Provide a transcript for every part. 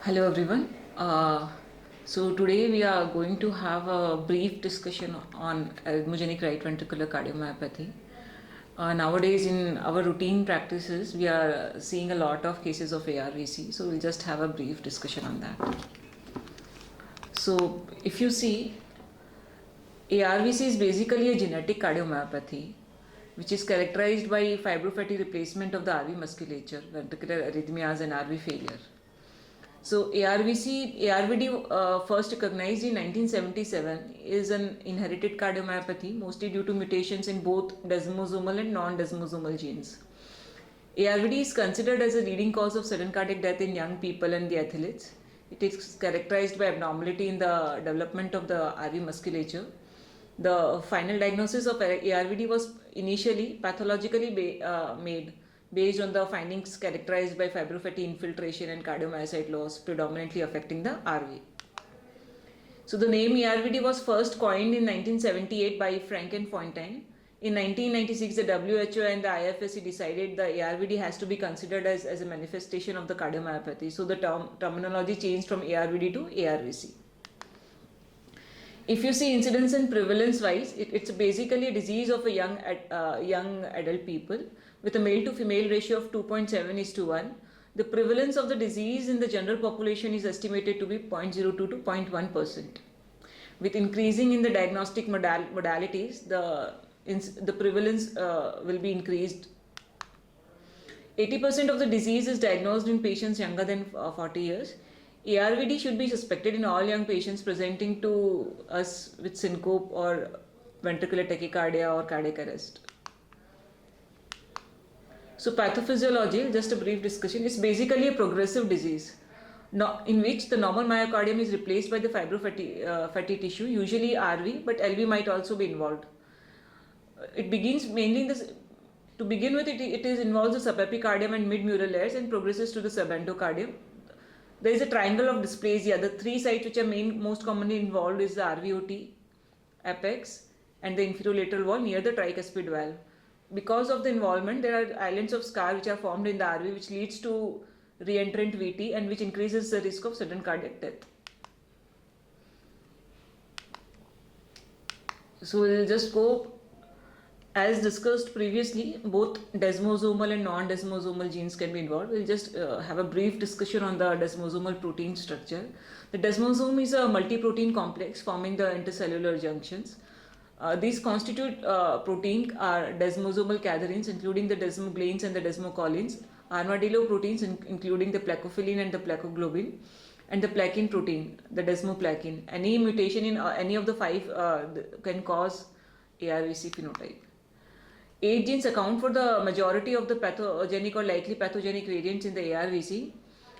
Hello everyone. So today we are going to have a brief discussion on arrhythmogenic right ventricular cardiomyopathy. Nowadays in our routine practices we are seeing a lot of cases of ARVC, so we'll just have a brief discussion on that. So if you see, ARVC is basically a genetic cardiomyopathy which is characterized by fibrofatty replacement of the RV musculature, ventricular arrhythmias and RV failure. So ARVD first recognized in 1977 is an inherited cardiomyopathy mostly due to mutations in both desmosomal and non-desmosomal genes. ARVD is considered as a leading cause of sudden cardiac death in young people and the athletes. It is characterized by abnormality in the development of the RV musculature. The final diagnosis of ARVD was initially pathologically made based on the findings characterized by fibrofatty infiltration and cardiomyocyte loss predominantly affecting the RV. So the name ARVD was first coined in 1978 by Frank and Fontaine. In 1996, the WHO and the IFSC decided the ARVD has to be considered as a manifestation of the cardiomyopathy. So the terminology changed from ARVD to ARVC. If you see incidence and prevalence wise, it's basically a disease of a young adult people with a male to female ratio of 2.7:1. The prevalence of the disease in the general population is estimated to be 0.02 to 0.1%. With increasing in the diagnostic modalities, the prevalence will be increased. 80% of the disease is diagnosed in patients younger than 40 years. ARVD should be suspected in all young patients presenting to us with syncope or ventricular tachycardia or cardiac arrest. So pathophysiology, just a brief discussion, is basically a progressive disease in which the normal myocardium is replaced by the fibrofatty tissue, usually RV, but LV might also be involved. It begins mainly in this. To begin with, it involves the subepicardium and mid-mural layers and progresses to the subendocardium. There is a triangle of dysplasia. The three sites which are most commonly involved is the RVOT, apex, and the inferiolateral wall near the tricuspid valve. Because of the involvement, there are islands of scar which are formed in the RV, which leads to reentrant VT and which increases the risk of sudden cardiac death. So we'll just go. As discussed previously, both desmosomal and non-desmosomal genes can be involved. We'll just have a brief discussion on the desmosomal protein structure. The desmosome is a multi-protein complex forming the intercellular junctions. These constitute protein are desmosomal cadherins, including the desmogleins and the desmocholine, armadillo proteins, including the plakophilin and the plakoglobin, and the plakin protein, the desmoplakin. Any mutation in any of the five can cause ARVC phenotype. 8 genes account for the majority of the pathogenic or likely pathogenic variants in the ARVC,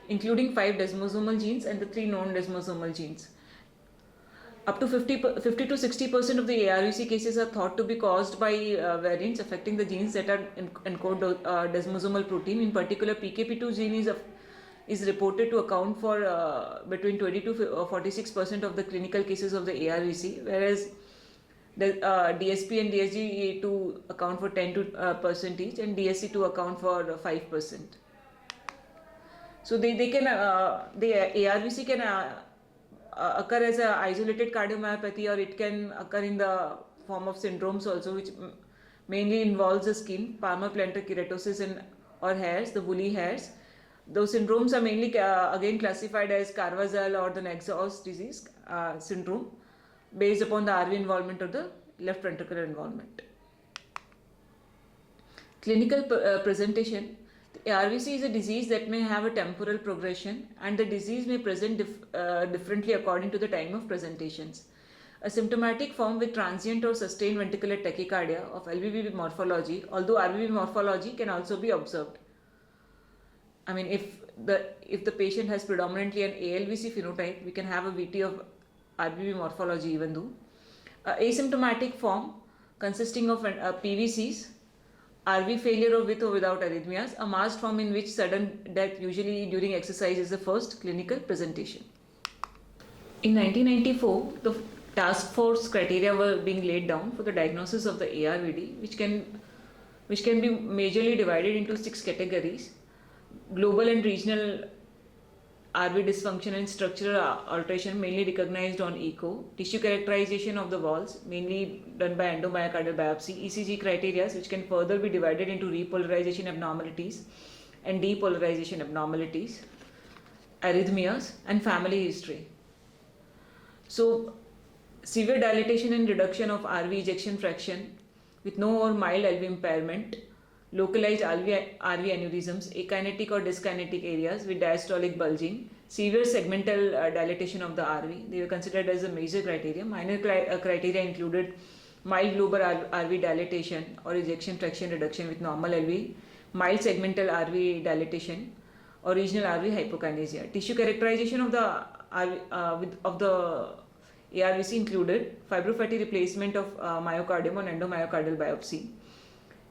including 5 desmosomal genes and the 3 non-desmosomal genes. Up to 50 to 60% of the ARVC cases are thought to be caused by variants affecting the genes that are encode desmosomal protein. In particular, PKP2 gene is reported to account for between 20 to 46% of the clinical cases of the ARVC, whereas the DSP and DSG2 account for 10% each, and DSC2 account for 5%. So the ARVC can occur as an isolated cardiomyopathy, or it can occur in the form of syndromes also, which mainly involves the skin, palmar-plantar keratosis or hairs, the woolly hairs. Those syndromes are mainly again classified as Carvajal or the Naxos disease syndrome, based upon the RV involvement or the left ventricular involvement. Clinical presentation. The RVC is a disease that may have a temporal progression, and the disease may present differently according to the time of presentations. A symptomatic form with transient or sustained ventricular tachycardia of LVV morphology, although RVV morphology can also be observed. I mean, if the patient has predominantly an ALVC phenotype, we can have a VT of RVV morphology even though. Asymptomatic form consisting of PVCs, RV failure with or without arrhythmias, a masked form in which sudden death usually during exercise is the first clinical presentation. In 1994, the task force criteria were being laid down for the diagnosis of the ARVD, which can be majorly divided into 6 categories: global and regional RV dysfunction and structural alteration mainly recognized on echo, tissue characterization of the walls mainly done by endomyocardial biopsy, ECG criteria which can further be divided into repolarization abnormalities and depolarization abnormalities, arrhythmias and family history. So severe dilatation and reduction of RV ejection fraction with no or mild LV impairment, localized RV aneurysms, akinetic or dyskinetic areas with diastolic bulging, severe segmental dilatation of the RV. They were considered as a major criteria. Minor criteria included mild lobar RV dilatation or ejection fraction reduction with normal LV, mild segmental RV dilatation or regional RV hypokinesia. Tissue characterization of the ARVC included fibrofatty replacement of myocardium on endomyocardial biopsy.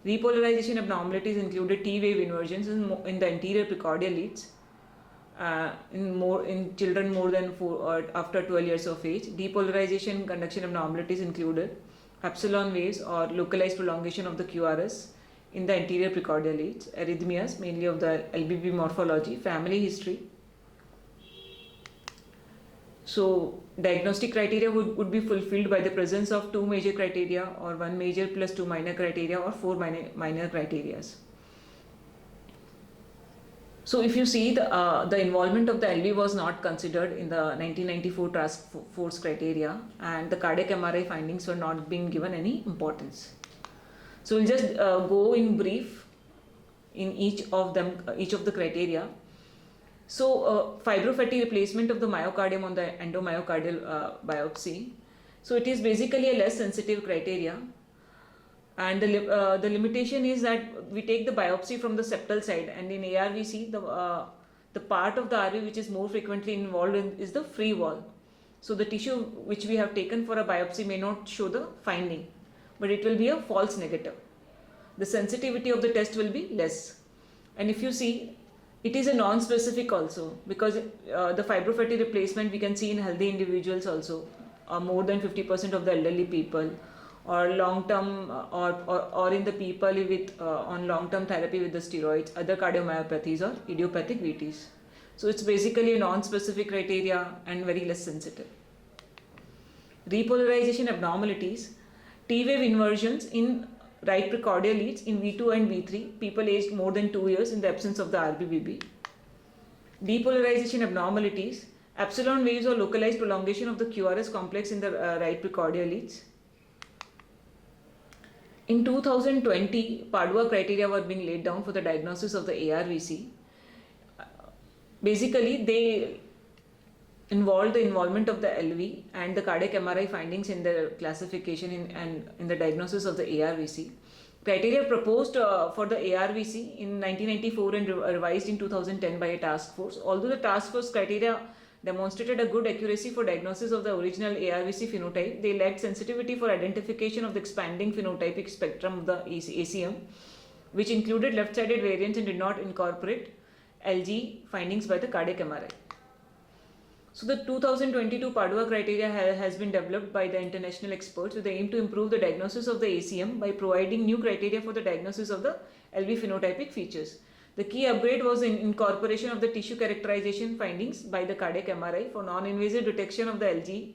Repolarization abnormalities included T wave inversions in the anterior precordial leads in children more than 4 or after 12 years of age. Depolarization conduction abnormalities included epsilon waves or localized prolongation of the QRS in the anterior precordial leads, arrhythmias mainly of the LVB morphology, family history. So diagnostic criteria would be fulfilled by the presence of 2 major criteria or 1 major plus 2 minor criteria or 4 minor criteria. So if you see the involvement of the LV was not considered in the 1994 task force criteria, and the cardiac MRI findings were not being given any importance. So we'll just go in brief in each of the criteria. So fibrofatty replacement of the myocardium on the endomyocardial biopsy. So it is basically a less sensitive criteria, and the limitation is that we take the biopsy from the septal side, and in ARVC the part of the RV which is more frequently involved in is the free wall. So the tissue which we have taken for a biopsy may not show the finding, but it will be a false negative. The sensitivity of the test will be less, and if you see, it is a non-specific also, because the fibrofatty replacement we can see in healthy individuals also, more than 50% of the elderly people, or long-term or in the people with on long-term therapy with the steroids, other cardiomyopathies or idiopathic VTs. So it's basically a non-specific criteria and very less sensitive. Repolarization abnormalities, T-wave inversions in right precordial leads in V2 and V3, people aged more than 2 years in the absence of the RBBB. Depolarization abnormalities, epsilon waves or localized prolongation of the QRS complex in the right precordial leads. In 2020, Padua criteria were being laid down for the diagnosis of the ARVC. Basically, they involved the involvement of the LV and the cardiac MRI findings in the classification and in the diagnosis of the ARVC. Criteria proposed for the ARVC in 1994 and revised in 2010 by a task force. Although the task force criteria demonstrated a good accuracy for diagnosis of the original ARVC phenotype, they lacked sensitivity for identification of the expanding phenotypic spectrum of the ACM, which included left-sided variants and did not incorporate LG findings by the cardiac MRI. So the 2022 Padua criteria has been developed by the international experts with the aim to improve the diagnosis of the ACM by providing new criteria for the diagnosis of the LV phenotypic features. The key upgrade was in incorporation of the tissue characterization findings by the cardiac MRI for non-invasive detection of the LG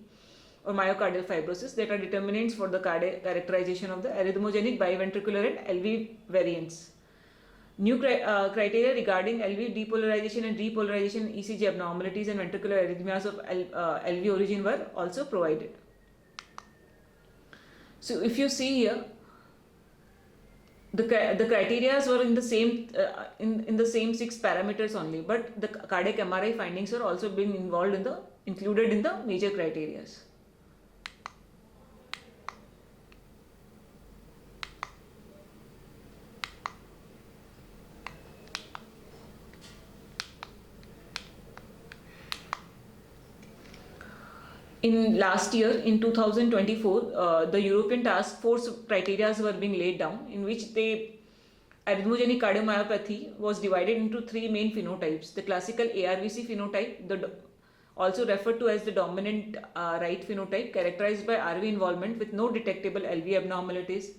or myocardial fibrosis that are determinants for the cardiac characterization of the arrhythmogenic biventricular and LV variants. New criteria regarding LV depolarization and repolarization ECG abnormalities and ventricular arrhythmias of LV origin were also provided. So if you see here, the criteria were in the same in the same 6 parameters only, but the cardiac MRI findings are also being included in the major criteria. In last year, in 2024, the European Task Force criteria were being laid down, in which arrhythmogenic cardiomyopathy was divided into 3 main phenotypes. The classical ARVC phenotype, also referred to as the dominant right phenotype, characterized by RV involvement with no detectable LV abnormalities.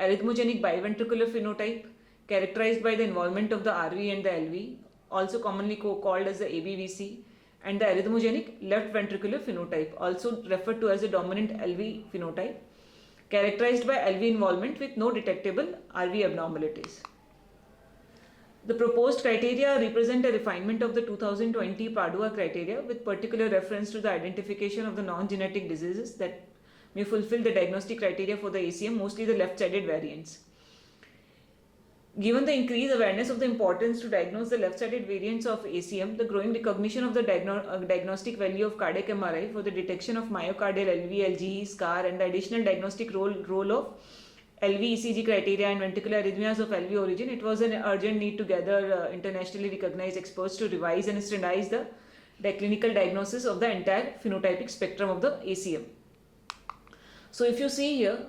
Arrhythmogenic biventricular phenotype, characterized by the involvement of the RV and the LV, also commonly called as the ABVC, and the arrhythmogenic left ventricular phenotype, also referred to as the dominant LV phenotype, characterized by LV involvement with no detectable RV abnormalities. The proposed criteria represent a refinement of the 2020 Padua criteria with particular reference to the identification of the non-genetic diseases that may fulfill the diagnostic criteria for the ACM, mostly the left-sided variants. Given the increased awareness of the importance to diagnose the left-sided variants of ACM, the growing recognition of the diagnostic value of cardiac MRI for the detection of myocardial LV, LGE, scar, and the additional diagnostic role of LV ECG criteria and ventricular arrhythmias of LV origin, it was an urgent need to gather internationally recognized experts to revise and standardize the clinical diagnosis of the entire phenotypic spectrum of the ACM. So if you see here,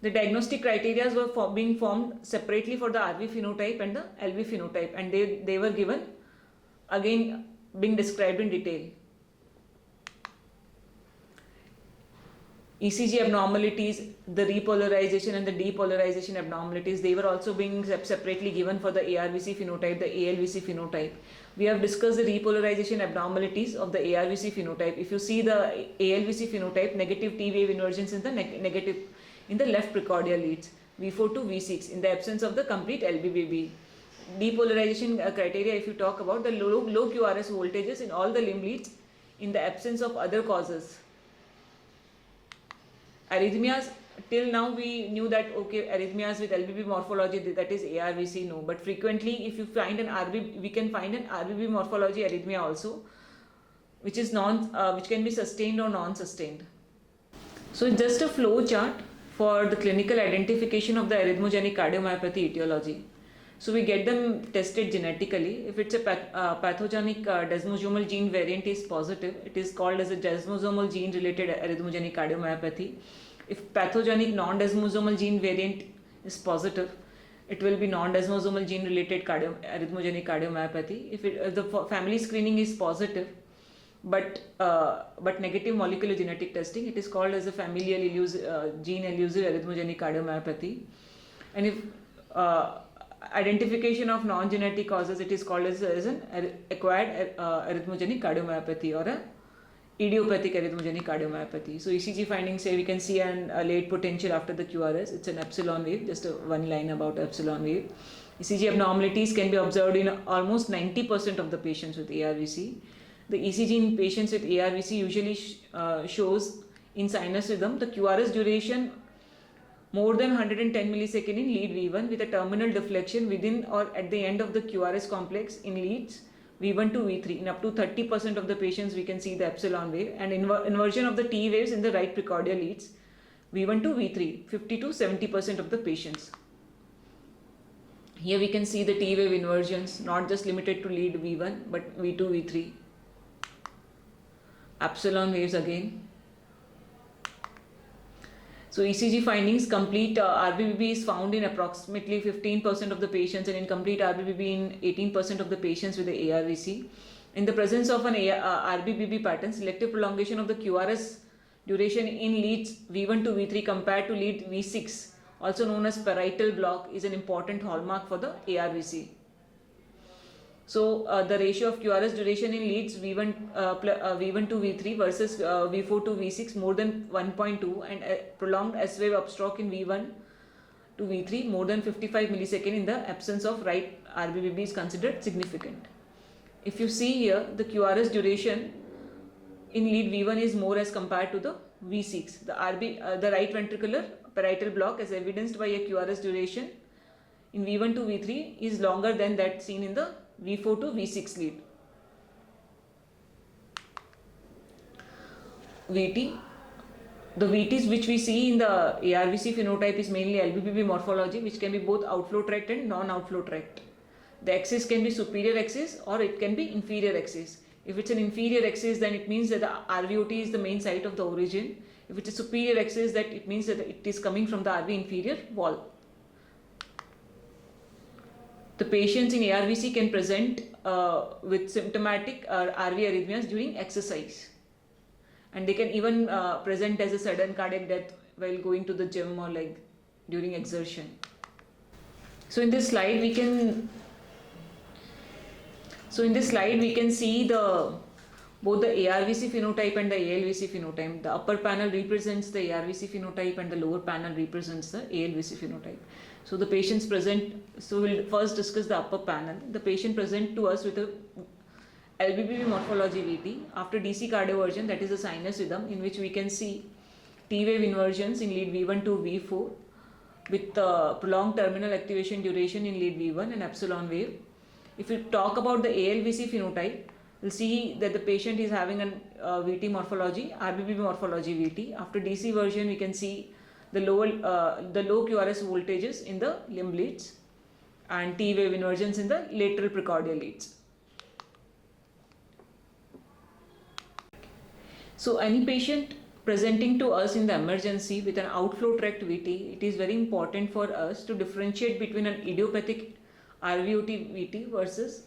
the diagnostic criteria were being formed separately for the RV phenotype and the LV phenotype, and they were given, again being described in detail. ECG abnormalities, the repolarization and the depolarization abnormalities, they were also being separately given for the ARVC phenotype, the ALVC phenotype. We have discussed the repolarization abnormalities of the ARVC phenotype. If you see the ALVC phenotype, negative T wave inversions in the negative in the left precordial leads, V4 to V6 in the absence of the complete LBBB. Depolarization criteria, if you talk about the low QRS voltages in all the limb leads in the absence of other causes. Arrhythmias, till now we knew that okay, arrhythmias with LBB morphology, that is ARVC, no, but frequently if you find an RB, we can find an RBB morphology arrhythmia also, which is which can be sustained or non-sustained. So it's just a flow chart for the clinical identification of the arrhythmogenic cardiomyopathy etiology. So we get them tested genetically. If it's a pathogenic desmosomal gene variant is positive, it is called as a desmosomal gene related arrhythmogenic cardiomyopathy. If pathogenic non-desmosomal gene variant is positive, it will be non-desmosomal gene related arrhythmogenic cardiomyopathy. If the family screening is positive, but negative molecular genetic testing, it is called as a familial gene elusive arrhythmogenic cardiomyopathy. And if identification of non-genetic causes, it is called as an acquired arrhythmogenic cardiomyopathy or a idiopathic arrhythmogenic cardiomyopathy. So ECG findings say we can see a late potential after the QRS. It's an epsilon wave, just one line about epsilon wave. ECG abnormalities can be observed in almost 90% of the patients with ARVC. The ECG in patients with ARVC usually shows in sinus rhythm the QRS duration more than 110 millisecond in lead V1 with a terminal deflection within or at the end of the QRS complex in leads V1 to V3. In up to 30% of the patients we can see the epsilon wave, and inversion of the T waves in the right precordial leads V1 to V3, 50 to 70% of the patients. Here we can see the T wave inversions, not just limited to lead V1 but V2, V3. Epsilon waves again. So ECG findings, complete RBBB is found in approximately 15% of the patients and incomplete RBBB in 18% of the patients with the ARVC. In the presence of an RBBB pattern, selective prolongation of the QRS duration in leads V1 to V3 compared to lead V6, also known as parietal block, is an important hallmark for the ARVC. So the ratio of QRS duration in leads V1 to V3 versus V4 to V6 more than 1.2, and prolonged S wave upstroke in V1 to V3 more than 55 millisecond in the absence of right RBBB is considered significant. If you see here, the QRS duration in lead V1 is more as compared to the V6. The right ventricular parietal block, as evidenced by a QRS duration in V1 to V3, is longer than that seen in the V4 to V6 lead. VT. The VTs which we see in the ARVC phenotype is mainly LBBB morphology, which can be both outflow tract and non-outflow tract. The axis can be superior axis or it can be inferior axis. If it's an inferior axis, then it means that the RVOT is the main site of the origin. If it's a superior axis, that it means that it is coming from the RV inferior wall. The patients in ARVC can present with symptomatic RV arrhythmias during exercise, and they can even present as a sudden cardiac death while going to the gym or like during exertion. So in this slide we can So in this slide we can see both the ARVC phenotype and the ALVC phenotype. The upper panel represents the ARVC phenotype and the lower panel represents the ALVC phenotype. So the patients present, so we'll first discuss the upper panel. The patient present to us with a LBBB morphology VT after DC cardioversion, that is a sinus rhythm in which we can see T wave inversions in lead V1 to V4 with prolonged terminal activation duration in lead V1 and epsilon wave. If we talk about the ALVC phenotype, we'll see that the patient is having an VT morphology, RBBB morphology VT. After DC version, we can see the low QRS voltages in the limb leads and T wave inversions in the lateral precordial leads. So any patient presenting to us in the emergency with an outflow tract VT, it is very important for us to differentiate between an idiopathic RVOT VT versus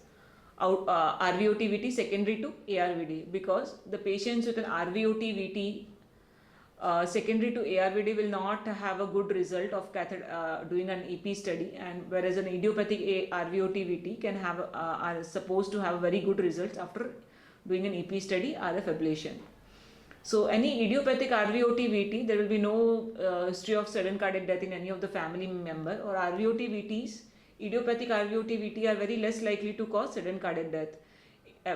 RVOT VT secondary to ARVD, because the patients with an RVOT VT secondary to ARVD will not have a good result of doing an EP study, and whereas an idiopathic RVOT VT can have are supposed to have very good results after doing an EP study RF ablation. So any idiopathic RVOT VT, there will be no history of sudden cardiac death in any of the family member, or RVOT VTs, idiopathic RVOT VT are very less likely to cause sudden cardiac death.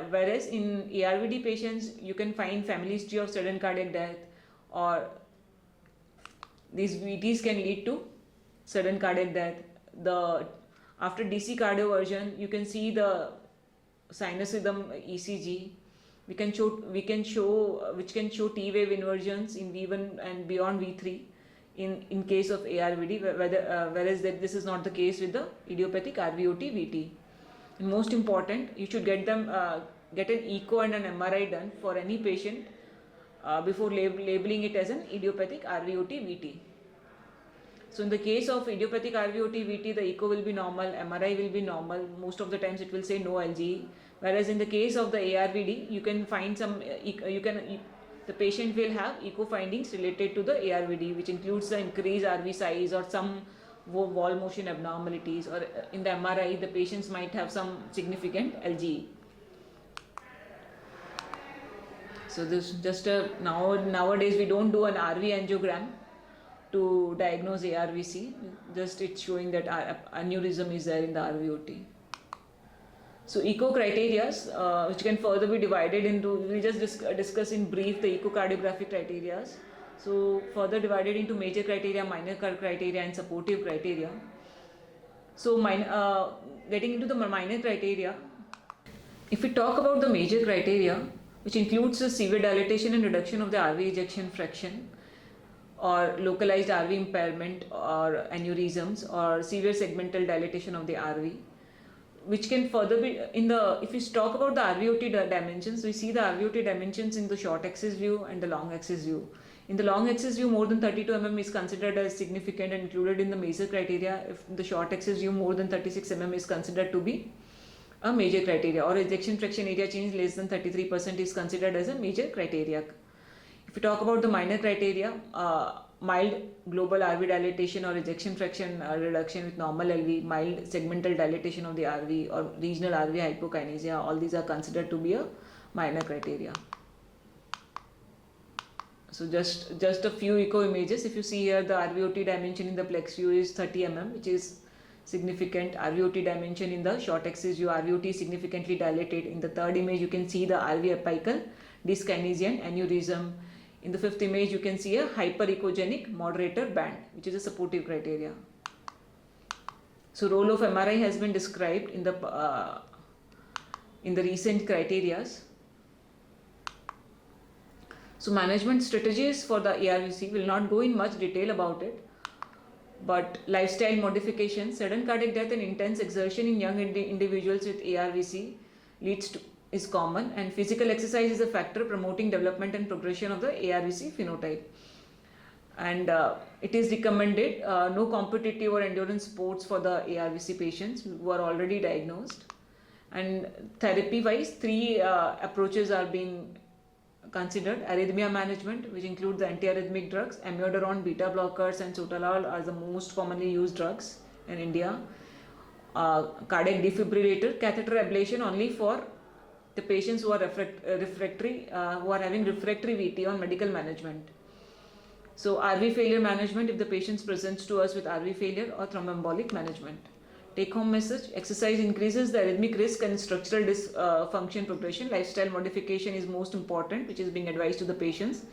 Whereas in ARVD patients, you can find family history of sudden cardiac death, or these VTs can lead to sudden cardiac death. After DC cardioversion, you can see the sinus rhythm ECG. Which can show T wave inversions in V1 and beyond V3 in case of ARVD, whereas this is not the case with the idiopathic RVOT VT. And most important, you should get an echo and an MRI done for any patient before labeling it as an idiopathic RVOT VT. So in the case of idiopathic RVOT VT, the echo will be normal, MRI will be normal. Most of the times it will say no LGE. Whereas in the case of the ARVD, you can find the patient will have echo findings related to the ARVD, which includes the increased RV size or some wall motion abnormalities, or in the MRI, the patients might have some significant LGE. So this just nowadays we don't do an RV angiogram to diagnose ARVC, just it's showing that aneurysm is there in the RVOT. So echo criteria, which can further be divided into, we'll just discuss in brief the echocardiographic criteria. So further divided into major criteria, minor criteria and supportive criteria. So getting into the minor criteria, if we talk about the major criteria, which includes the severe dilatation and reduction of the RV ejection fraction, or localized RV impairment or aneurysms, or severe segmental dilatation of the RV, which can further be if we talk about the RVOT dimensions, we see the RVOT dimensions in the short axis view and the long axis view. In the long axis view, more than 32 mm is considered as significant and included in the major criteria. If the short axis view, more than 36 mm is considered to be a major criteria, or ejection fraction area change less than 33% is considered as a major criteria. If we talk about the minor criteria, mild global RV dilatation or ejection fraction reduction with normal LV, mild segmental dilatation of the RV, or regional RV hypokinesia, all these are considered to be a minor criteria. So just a few echo images. If you see here, the RVOT dimension in the plex view is 30 mm, which is significant. RVOT dimension in the short axis view, RVOT is significantly dilated. In the third image, you can see the RV apical dyskinesia and aneurysm. In the fifth image, you can see a hyperechogenic moderator band, which is a supportive criteria. So role of MRI has been described in the recent criteria. So management strategies for the ARVC will not go in much detail about it, but lifestyle modification, sudden cardiac death and intense exertion in young individuals with ARVC is common, and physical exercise is a factor promoting development and progression of the ARVC phenotype. And it is recommended no competitive or endurance sports for the ARVC patients who are already diagnosed. And therapy wise, three approaches are being considered: arrhythmia management, which includes the antiarrhythmic drugs, amiodarone, beta blockers and sotalol are the most commonly used drugs in India. cardiac defibrillator, catheter ablation only for the patients who are refractory, who are having refractory VT on medical management. So RV failure management if the patient presents to us with RV failure, or thromboembolic management. Take home message: exercise increases the arrhythmic risk and structural dysfunction progression. Lifestyle modification is most important, which is being advised to the patients.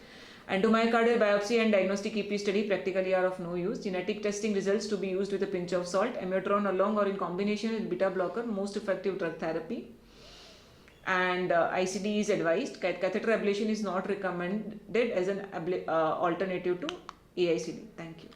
Endomyocardial biopsy and diagnostic EP study practically are of no use. Genetic testing results to be used with a pinch of salt. Amiodarone alone or in combination with beta blocker, most effective drug therapy. And ICD is advised. Catheter ablation is not recommended as an alternative to AICD. Thank you.